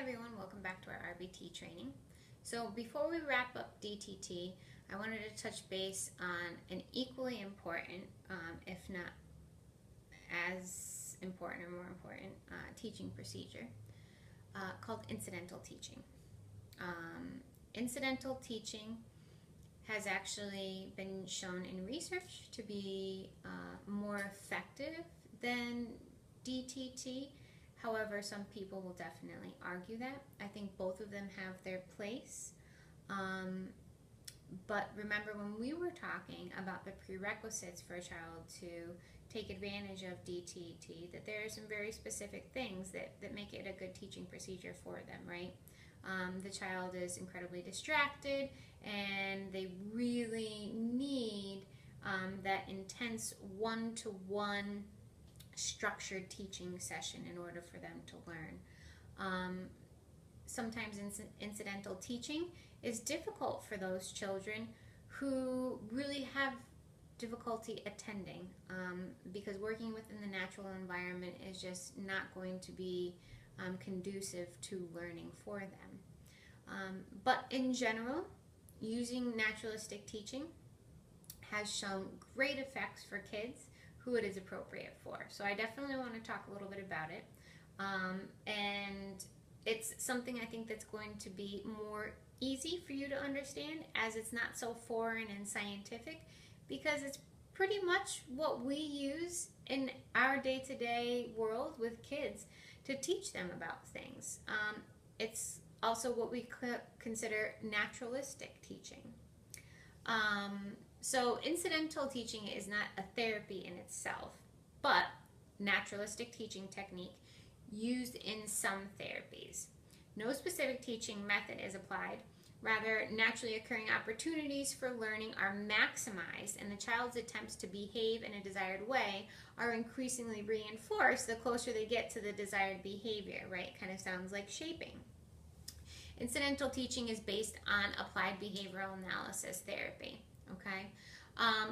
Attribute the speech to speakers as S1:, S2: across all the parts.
S1: everyone, welcome back to our RBT training. So before we wrap up DTT, I wanted to touch base on an equally important, if not as important or more important, teaching procedure called incidental teaching. Incidental teaching has actually been shown in research to be more effective than DTT. However, some people will definitely argue that. I think both of them have their place. But remember, when we were talking about the prerequisites for a child to take advantage of DTT, that there are some very specific things that make it a good teaching procedure for them, right? The child is incredibly distracted and they really need that intense one-to-one structured teaching session in order for them to learn. Sometimes incidental teaching is difficult for those children who really have difficulty attending because working within the natural environment is just not going to be conducive to learning for them. But in general, using naturalistic teaching has shown great effects for kids who it is appropriate for. So I definitely want to talk a little bit about it. And it's something I think that's going to be more easy for you to understand, as it's not so foreign and scientific, because it's pretty much what we use in our day-to-day world with kids to teach them about things. It's also what we consider naturalistic teaching. So incidental teaching is not a therapy in itself, but naturalistic teaching technique used in some therapies. No specific teaching method is applied. Rather, naturally occurring opportunities for learning are maximized, and the child's attempts to behave in a desired way are increasingly reinforced the closer they get to the desired behavior, right? Kind of sounds like shaping. Incidental teaching is based on applied behavioral analysis therapy. Okay,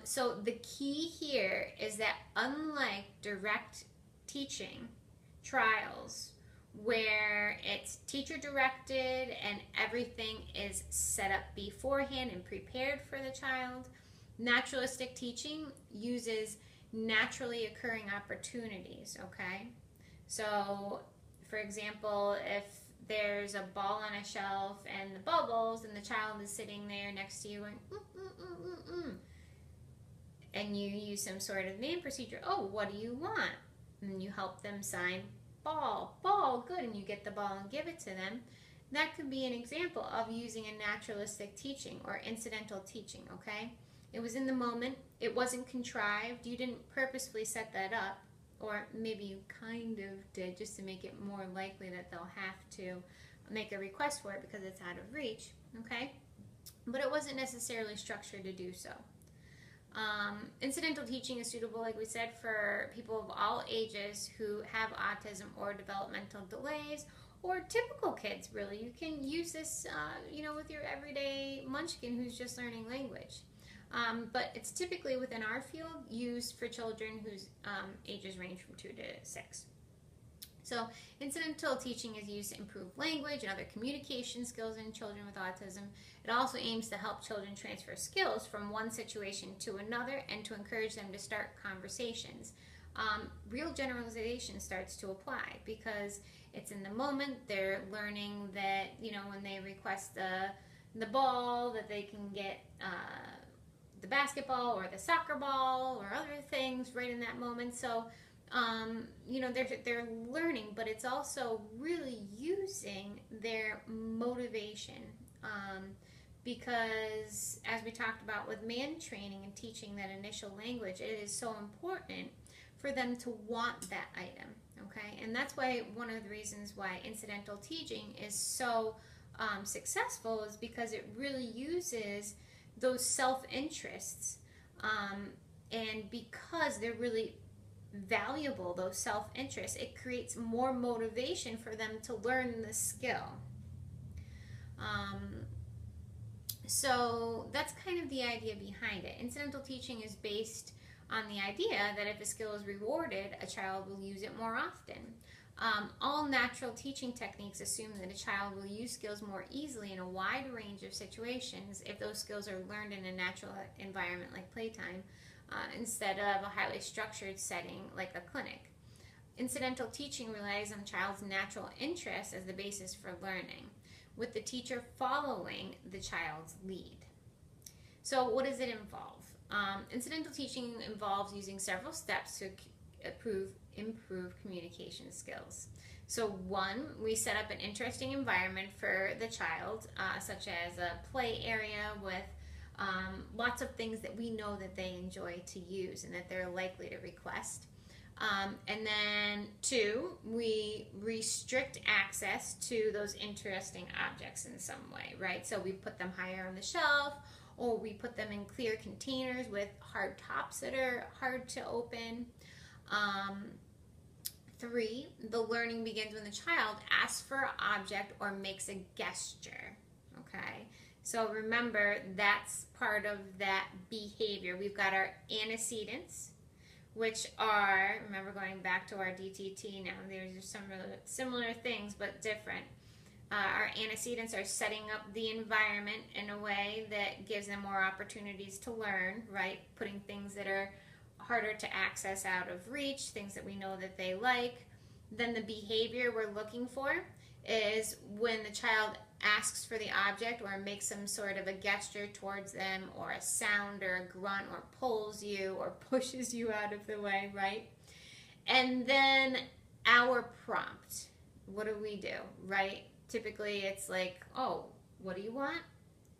S1: so the key here is that unlike direct teaching trials, where it's teacher directed and everything is set up beforehand and prepared for the child, naturalistic teaching uses naturally occurring opportunities. Okay, so for example, if there's a ball on a shelf and the bubbles and the child is sitting there next to you going and you use some sort of name procedure. Oh, what do you want? And you help them sign ball, good, and you get the ball and give it to them. That could be an example of using a naturalistic teaching or incidental teaching. Okay, it was in the moment, it wasn't contrived, you didn't purposefully set that up. Or maybe you kind of did just to make it more likely that they'll have to make a request for it because it's out of reach, okay? But it wasn't necessarily structured to do so. Incidental teaching is suitable, like we said, for people of all ages who have autism or developmental delays, or typical kids, really. You can use this, with your everyday munchkin who's just learning language. But it's typically within our field used for children whose ages range from 2 to 6. So incidental teaching is used to improve language and other communication skills in children with autism. It also aims to help children transfer skills from one situation to another and to encourage them to start conversations. Real generalization starts to apply because it's in the moment. They're learning that, when they request the ball, that they can get the basketball or the soccer ball or other things right in that moment. So, they're learning, but it's also really using their motivation. Because as we talked about with man training and teaching that initial language, it is so important for them to want that item. Okay, and that's why one of the reasons why incidental teaching is so successful is because it really uses those self-interests, and because they're really valuable, those self-interests, it creates more motivation for them to learn the skill. So that's kind of the idea behind it. Incidental teaching is based on the idea that if a skill is rewarded, a child will use it more often. All natural teaching techniques assume that a child will use skills more easily in a wide range of situations if those skills are learned in a natural environment like playtime, instead of a highly structured setting like a clinic. Incidental teaching relies on child's natural interest as the basis for learning, with the teacher following the child's lead. So what does it involve? Incidental teaching involves using several steps to improve communication skills. So one, we set up an interesting environment for the child, such as a play area with lots of things that we know that they enjoy to use and that they're likely to request. And then two, we restrict access to those interesting objects in some way, right? So we put them higher on the shelf, or we put them in clear containers with hard tops that are hard to open. Three, the learning begins when the child asks for an object or makes a gesture, okay? So remember, that's part of that behavior. We've got our antecedents, which are, remember going back to our DTT now, there's some similar things but different. Our antecedents are setting up the environment in a way that gives them more opportunities to learn, right? Putting things that are harder to access out of reach, things that we know that they like. Then the behavior we're looking for is when the child asks for the object or makes some sort of a gesture towards them, or a sound or a grunt, or pulls you or pushes you out of the way, right? And then our prompt, what do we do, right? Typically it's like, oh, what do you want?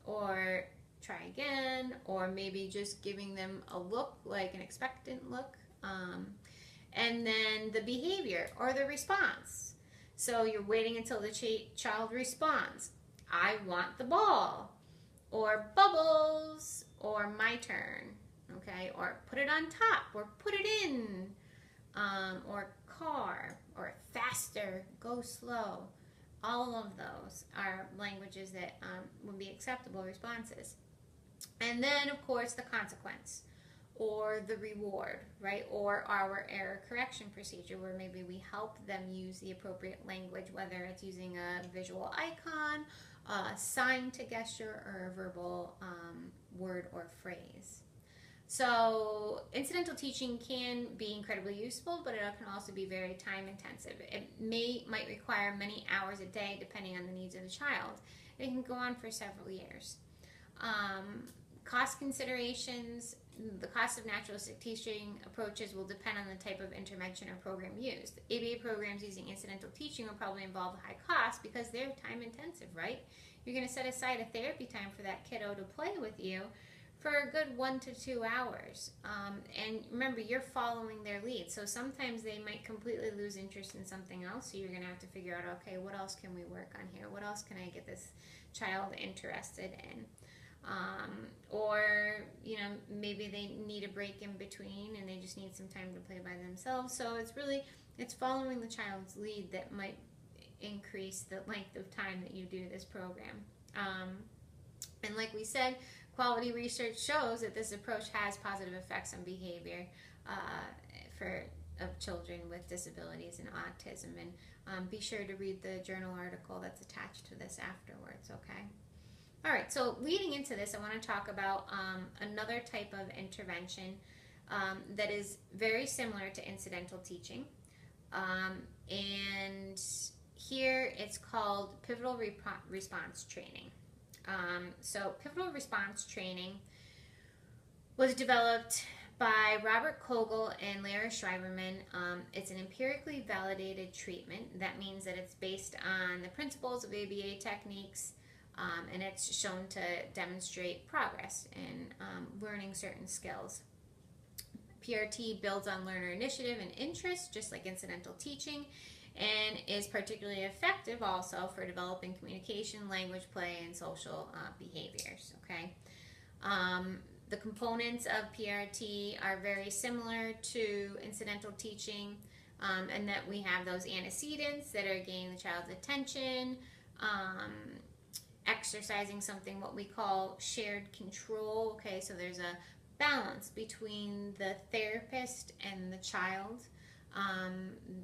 S1: Or try again, or maybe just giving them a look, like an expectant look. And then the behavior or the response. So you're waiting until the child responds. I want the ball, or bubbles, or my turn, okay? Or put it on top, or put it in, or car, or faster, go slow. All of those are languages that would be acceptable responses. And then, of course, the consequence, or the reward, right? Or our error correction procedure, where maybe we help them use the appropriate language, whether it's using a visual icon, a sign to gesture, or a verbal word or phrase. So incidental teaching can be incredibly useful, but it can also be very time intensive. It might require many hours a day depending on the needs of the child. It can go on for several years. Cost considerations, the cost of naturalistic teaching approaches will depend on the type of intervention or program used. ABA programs using incidental teaching will probably involve a high cost because they're time intensive, right? You're going to set aside a therapy time for that kiddo to play with you for a good 1 to 2 hours. And remember, you're following their lead. So sometimes they might completely lose interest in something else. So you're going to have to figure out, okay, what else can we work on here? What else can I get this child interested in? Or, maybe they need a break in between and they just need some time to play by themselves. So it's following the child's lead that might increase the length of time that you do this program. And like we said, quality research shows that this approach has positive effects on behavior of children with disabilities and autism. And be sure to read the journal article that's attached to this afterwards, okay? All right, so leading into this, I want to talk about another type of intervention that is very similar to incidental teaching. And here it's called pivotal response training. So pivotal response training was developed by Robert Kogel and Lara Schreiberman. It's an empirically validated treatment. That means that it's based on the principles of ABA techniques, and it's shown to demonstrate progress in learning certain skills. PRT builds on learner initiative and interest, just like incidental teaching, and is particularly effective also for developing communication, language, play, and social behaviors, okay? The components of PRT are very similar to incidental teaching, and that we have those antecedents that are gaining the child's attention, exercising something what we call shared control, okay? So there's a balance between the therapist and the child.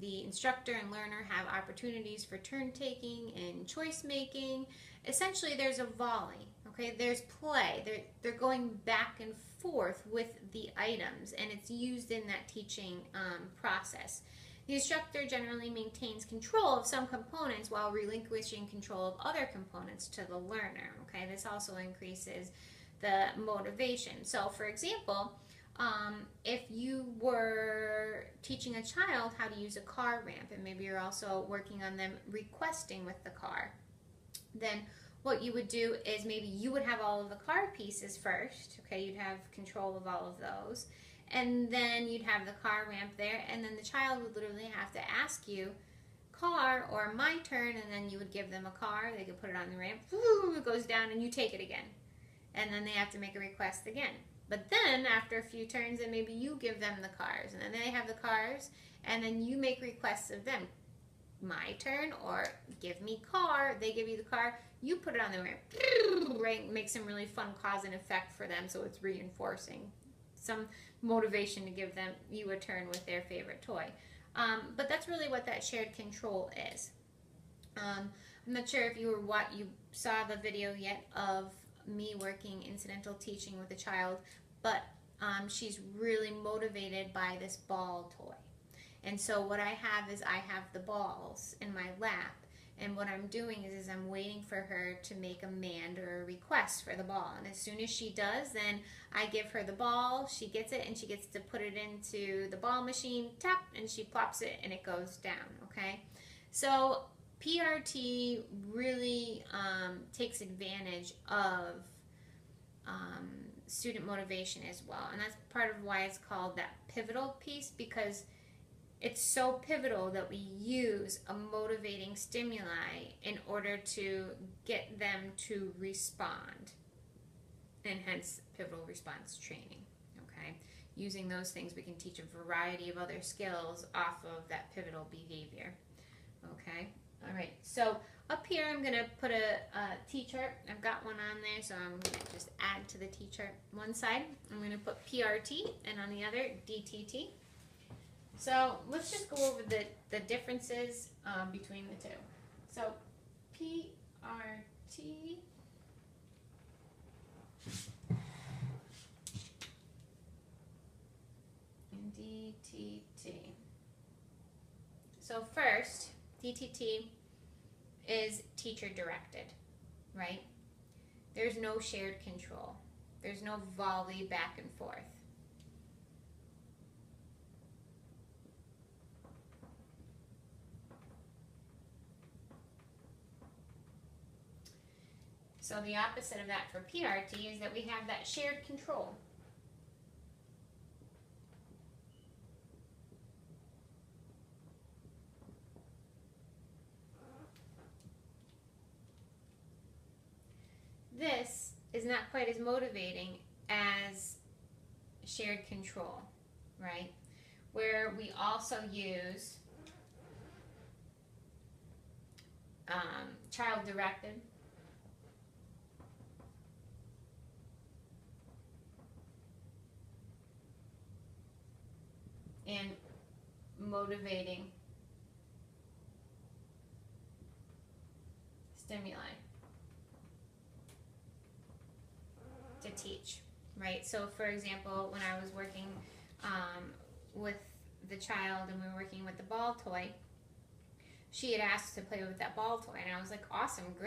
S1: The instructor and learner have opportunities for turn taking and choice making. Essentially, there's a volley. Okay, there's play. They're going back and forth with the items, and it's used in that teaching process. The instructor generally maintains control of some components while relinquishing control of other components to the learner. Okay, this also increases the motivation. So, for example, if you were teaching a child how to use a car ramp, and maybe you're also working on them requesting with the car, then what you would do is maybe you would have all of the car pieces first. Okay, you'd have control of all of those, and then you'd have the car ramp there, and then the child would literally have to ask you, car or my turn, and then you would give them a car. They could put it on the ramp, it goes down, and you take it again, and then they have to make a request again. But then after a few turns, then maybe you give them the cars, and then they have the cars, and then you make requests of them. My turn, or give me car. They give you the car, you put it on the ramp, right? Make some really fun cause and effect for them, so it's reinforcing some motivation to give them you a turn with their favorite toy. But that's really what that shared control is. I'm not sure if you saw the video yet of me working incidental teaching with a child, but she's really motivated by this ball toy. And so what I have is I have the balls in my lap, and what I'm doing is I'm waiting for her to make a command or a request for the ball. And as soon as she does, then I give her the ball, she gets it, and she gets to put it into the ball machine, tap, and she plops it, and it goes down, okay? So PRT really takes advantage of student motivation as well, and that's part of why it's called that pivotal piece, because it's so pivotal that we use a motivating stimuli in order to get them to respond, and hence pivotal response training. Okay, using those things, we can teach a variety of other skills off of that pivotal behavior. Okay, all right, so up here I'm going to put a T-chart. I've got one on there, so I'm going to just add to the T-chart. One side I'm going to put PRT, and on the other DTT. So let's just go over the differences between the two. So PRT and DTT. So first, DTT is teacher directed, right? There's no shared control. There's no volley back and forth. So the opposite of that for PRT is that we have that shared control. This is not quite as motivating as shared control, right? Where we also use child-directed, and motivating stimuli to teach, right? So for example, when I was working with the child and we were working with the ball toy, she had asked to play with that ball toy, and I was like, awesome, great.